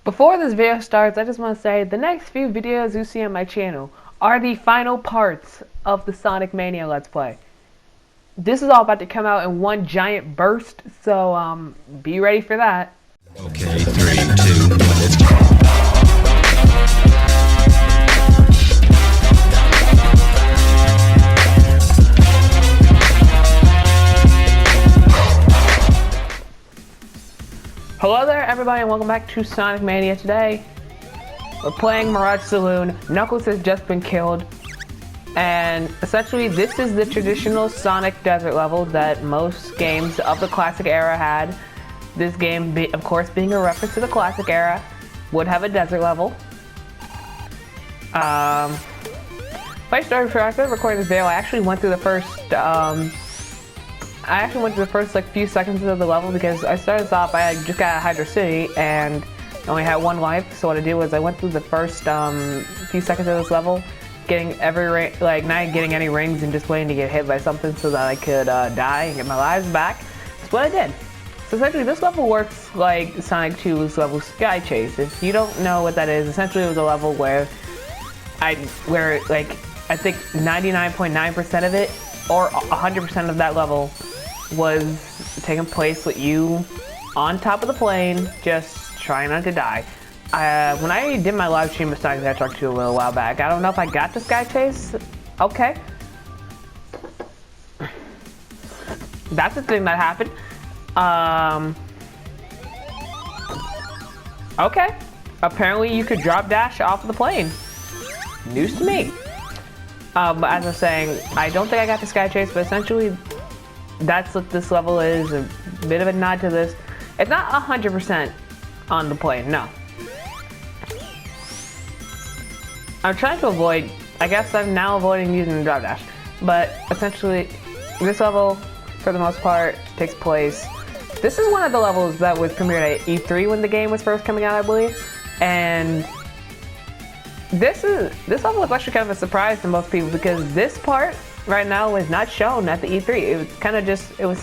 Before this video starts, I just want to say the next few videos you see on my channel are the final parts of the Sonic Mania Let's Play. This is all about to come out in one giant burst, so be ready for that. Okay, 3, 2, 1, let's go. Hello there everybody and welcome back to Sonic Mania. Today we're playing Mirage Saloon. Knuckles has just been killed, and essentially this is the traditional Sonic desert level that most games of the classic era had. This game, of course, being a reference to the classic era, would have a desert level. If I started recording this video, I actually went through the first like few seconds of the level because I started off, I just got out of Hydro City and only had one life. So what I did was I went through the first few seconds of this level, getting not getting any rings and just waiting to get hit by something so that I could die and get my lives back. That's what I did. So essentially this level works like Sonic 2's level Sky Chase. If you don't know what that is, essentially it was a level where I think 99.9% of it or 100% of that level was taking place with you on top of the plane, just trying not to die. When I did my live stream of Sonic the Hedgehog 2 a little while back, I don't know if I got the Sky Chase. Okay. That's the thing that happened. Okay. Apparently you could drop dash off of the plane. News to me. But as I was saying, I don't think I got the Sky Chase, but essentially that's what this level is, a bit of a nod to this. It's not 100% on the plane, no. I'm trying to avoid, I guess I'm now avoiding using the drop dash, but essentially this level, for the most part, takes place. This is one of the levels that was premiered at E3 when the game was first coming out, I believe, and this level was actually kind of a surprise to most people because this part right now was not shown at the E3. It was kind of just, they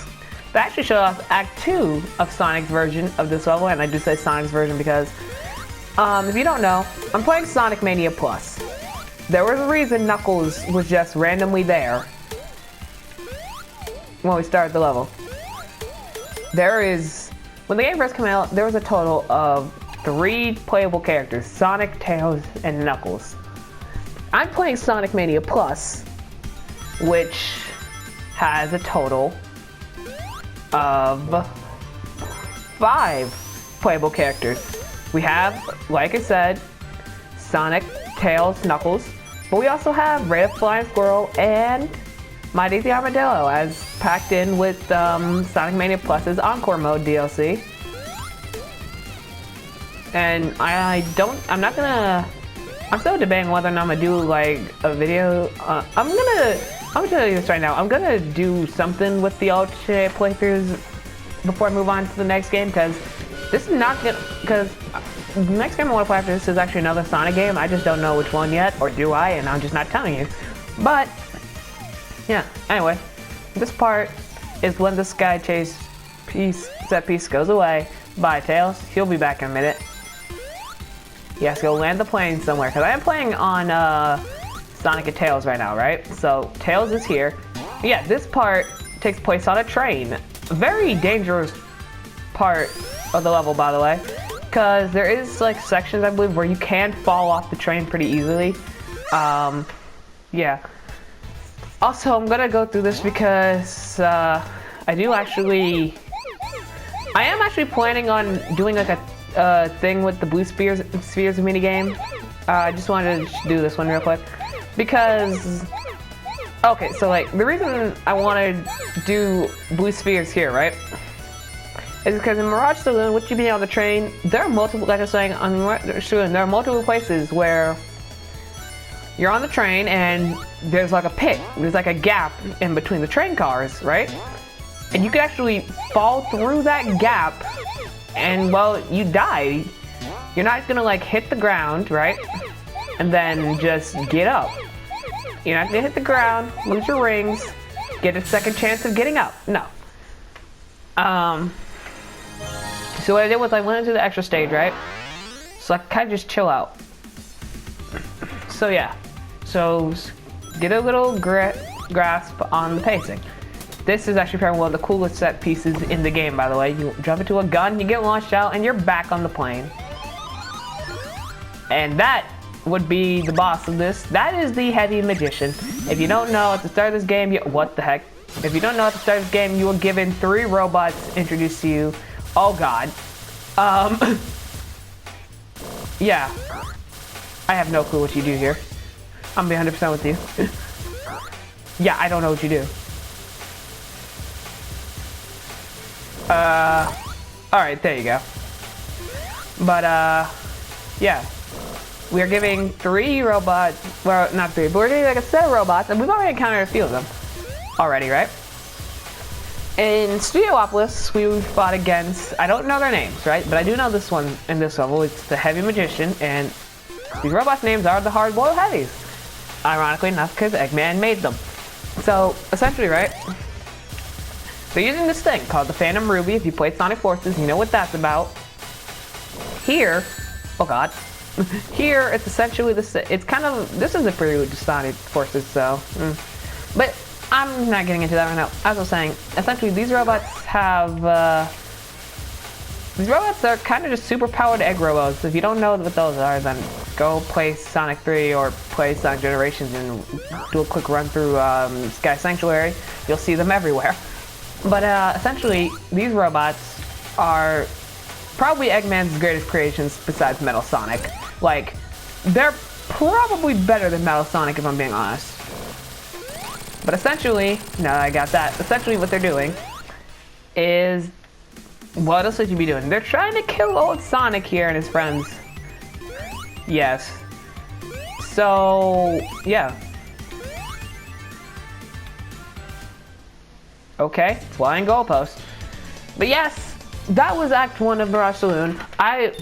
actually showed off Act 2 of Sonic's version of this level, and I do say Sonic's version because, if you don't know, I'm playing Sonic Mania Plus. There was a reason Knuckles was just randomly there when we started the level. When the game first came out, there was a total of 3 playable characters, Sonic, Tails, and Knuckles. I'm playing Sonic Mania Plus, which has a total of 5 playable characters. We have, like I said, Sonic, Tails, Knuckles, but we also have Ray the Flying Squirrel and Mighty the Armadillo as packed in with Sonic Mania Plus's Encore Mode DLC. And I'm still debating whether or not I'm gonna do like a video. I'm gonna tell you this right now. I'm gonna do something with the alternate playthroughs before I move on to the next game because this is not gonna. Because the next game I want to play after this is actually another Sonic game. I just don't know which one yet, or do I? And I'm just not telling you. But yeah. Anyway, this part is when the Sky Chase set piece goes away. Bye, Tails. He'll be back in a minute. Yes, go land the plane somewhere, because I am playing on Sonic and Tails right now, right? So, Tails is here. Yeah, this part takes place on a train. A very dangerous part of the level, by the way, because there is, like, sections, I believe, where you can fall off the train pretty easily. Yeah. Also, I'm gonna go through this because I am actually planning on doing, like, a thing with the blue spheres minigame. I just wanted to do this one real quick because, okay, so like the reason I want to do blue spheres here, right, is because in Mirage Saloon, with you being on the train, there are multiple, like I was saying, on Mirage Saloon, there are multiple places where you're on the train and there's like a pit, there's like a gap in between the train cars, right, and you could actually fall through that gap. And, well, you die. You're not gonna, like, hit the ground, right? And then just get up. You're not gonna hit the ground, lose your rings, get a second chance of getting up. No. So what I did was I went into the extra stage, right? So I kind of just chill out. So yeah, so get a little grasp on the pacing. This is actually probably one of the coolest set pieces in the game, by the way. You jump into a gun, you get launched out, and you're back on the plane. And that would be the boss of this. That is the Heavy Magician. If you don't know, at the start of this game, what the heck? If you don't know, at the start of this game, you were given 3 robots introduced to you. Oh god. Yeah. I have no clue what you do here. I'm gonna be 100% with you. Yeah, I don't know what you do. Alright, there you go. But, yeah. We are giving 3 robots, well, not 3, but we're giving like a set of robots, and we've already encountered a few of them already, right? In Studiopolis, we fought against, I don't know their names, right? But I do know this one in this level. It's the Heavy Magician, and these robots' names are the Hard-Boiled Heavies. Ironically enough, because Eggman made them. So, essentially, right? They're using this thing called the Phantom Ruby. If you played Sonic Forces, you know what that's about. Here, oh god. Here, it's essentially it's kind of, this is a prelude to Sonic Forces, so. But I'm not getting into that right now. As I was saying, essentially these robots have, these robots are kind of just super powered egg robots. If you don't know what those are, then go play Sonic 3 or play Sonic Generations and do a quick run through Sky Sanctuary. You'll see them everywhere. But essentially, these robots are probably Eggman's greatest creations besides Metal Sonic. Like, they're probably better than Metal Sonic if I'm being honest. But essentially, now that I got that, essentially what they're doing is, what else would you be doing? They're trying to kill old Sonic here and his friends. Yes. So, yeah. Okay, flying goalpost. But yes, that was Act 1 of Mirage Saloon. I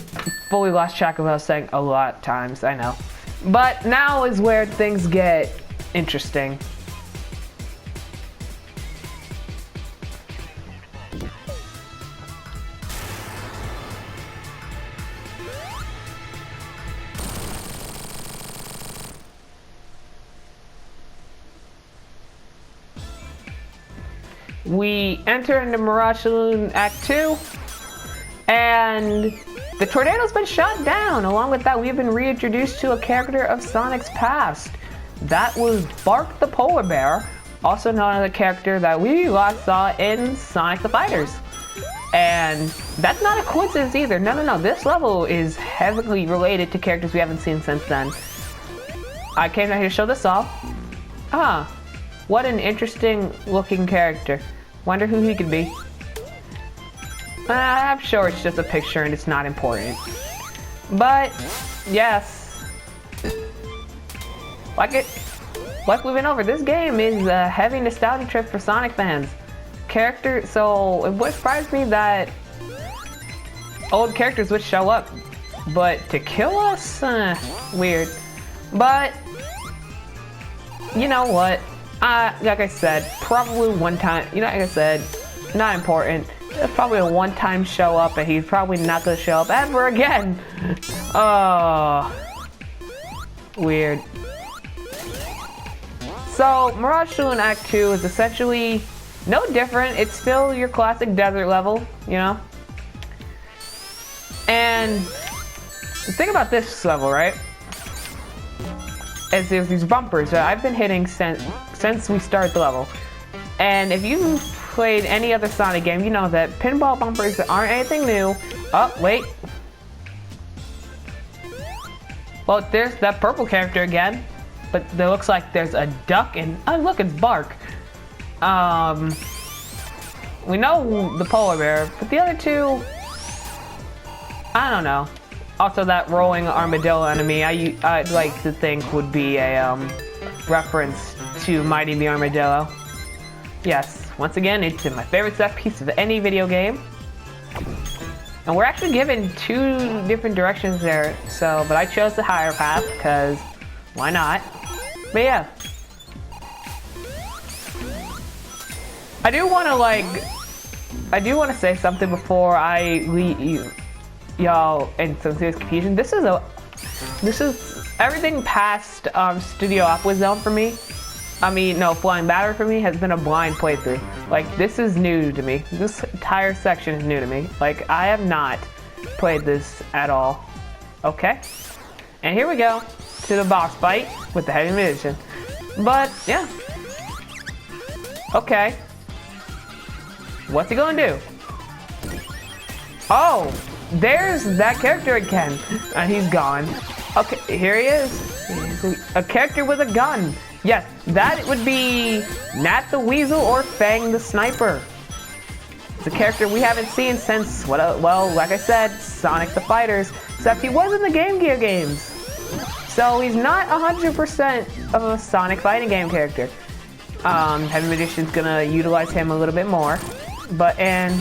fully lost track of what I was saying a lot of times, I know. But now is where things get interesting. We enter into Mirage Saloon Act 2, and the tornado's been shot down. Along with that, we've been reintroduced to a character of Sonic's past. That was Bark the Polar Bear, also known as a character that we last saw in Sonic the Fighters. And that's not a coincidence either. No. This level is heavily related to characters we haven't seen since then. I came down here to show this off. Ah, what an interesting looking character. Wonder who he could be. I'm sure it's just a picture and it's not important. But, yes. Like we've been over, this game is a heavy nostalgia trip for Sonic fans. So it would surprise me that old characters would show up. But to kill us? Weird. But, you know what? Like I said, probably one time, like I said, not important. It's probably a one-time show up, and he's probably not gonna show up ever again. Oh, weird. So, Mirage Saloon Act 2 is essentially no different. It's still your classic desert level, you know? And the thing about this level, right, is there's these bumpers that I've been hitting since we started the level. And if you've played any other Sonic game, you know that pinball bumpers aren't anything new. Oh, wait. Well, there's that purple character again. But it looks like there's a duck and, oh look, it's Bark. We know the polar bear, but the other two, I don't know. Also, that rolling armadillo enemy, I'd like to think would be a reference to Mighty the Armadillo. Yes, once again, it's my favorite set piece of any video game. And we're actually given 2 different directions there, but I chose the higher path, because why not? But yeah. I do want to say something before I leave. y'all in some serious confusion, this is everything past Studio Aqua Zone for me. I mean, no, Flying Battery for me has been a blind playthrough. Like, this is new to me. This entire section is new to me. Like, I have not played this at all. Okay? And here we go to the boss fight with the Heavy Magician. But, yeah. Okay. What's he gonna do? Oh, there's that character again. And he's gone. Okay, here he is. He's a character with a gun. Yes, that would be Nat the Weasel or Fang the Sniper. It's a character we haven't seen since, well, like I said, Sonic the Fighters, except he was in the Game Gear games. So he's not 100% of a Sonic fighting game character. Heavy Magician's gonna utilize him a little bit more. But in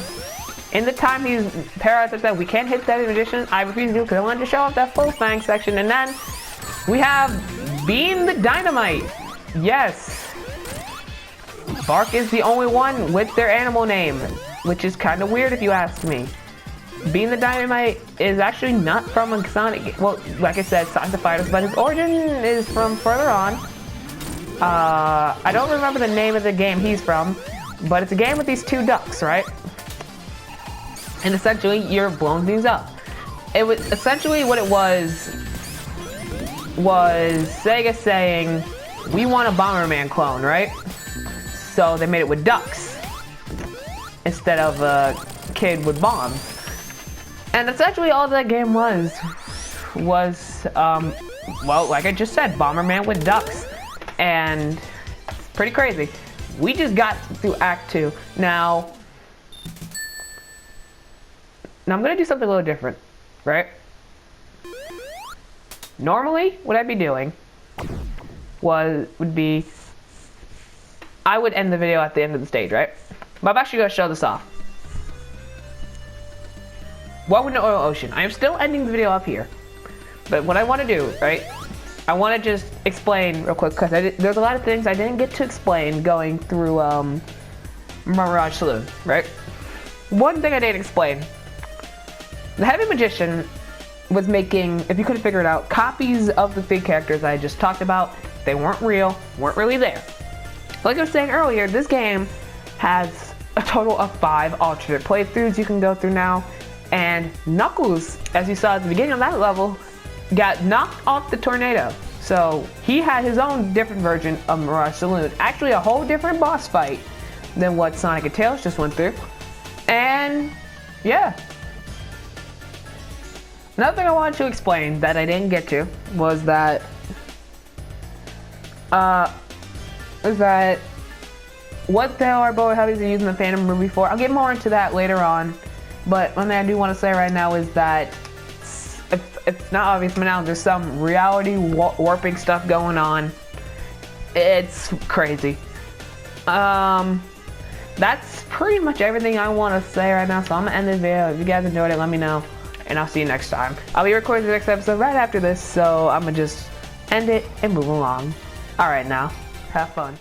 the time he's paralyzed like that, we can't hit the Heavy Magician. I refuse to because I wanted to show off that full Fang section. And then we have Bean the Dynamite. Yes. Bark is the only one with their animal name, which is kind of weird if you ask me. Bean the Dynamite is actually not from a Sonic, well, like I said, Sonic the Fighters, but his origin is from further on. I don't remember the name of the game he's from, but it's a game with these two ducks, right? And essentially, you're blowing things up. It was essentially what it was Sega saying, we want a Bomberman clone, right? So they made it with ducks instead of a kid with bombs. And essentially all that game was, well, like I just said, Bomberman with ducks. And it's pretty crazy. We just got through Act 2. Now I'm gonna do something a little different, right? Normally, what I'd be doing would be I would end the video at the end of the stage, right? But I'm actually gonna show this off. Welcome to Oil Ocean. I am still ending the video up here. But what I want to do, right? I want to just explain real quick because there's a lot of things I didn't get to explain going through Mirage Saloon, right? One thing I didn't explain. The Heavy Magician was making, if you couldn't figure it out, copies of the fig characters I just talked about. They weren't real, weren't really there. Like I was saying earlier, this game has a total of 5 alternate playthroughs you can go through now. And Knuckles, as you saw at the beginning of that level, got knocked off the tornado. So he had his own different version of Mirage Saloon. Actually a whole different boss fight than what Sonic and Tails just went through. And yeah. Another thing I wanted to explain that I didn't get to was that what the hell are Boy Hubbies using the Phantom movie for? I'll get more into that later on. But one thing I do want to say right now is that it's not obvious, but now there's some reality warping stuff going on. It's crazy. That's pretty much everything I want to say right now, so I'm gonna end this video. If you guys enjoyed it, let me know, and I'll see you next time. I'll be recording the next episode right after this, so I'm gonna just end it and move along. Alright now, have fun.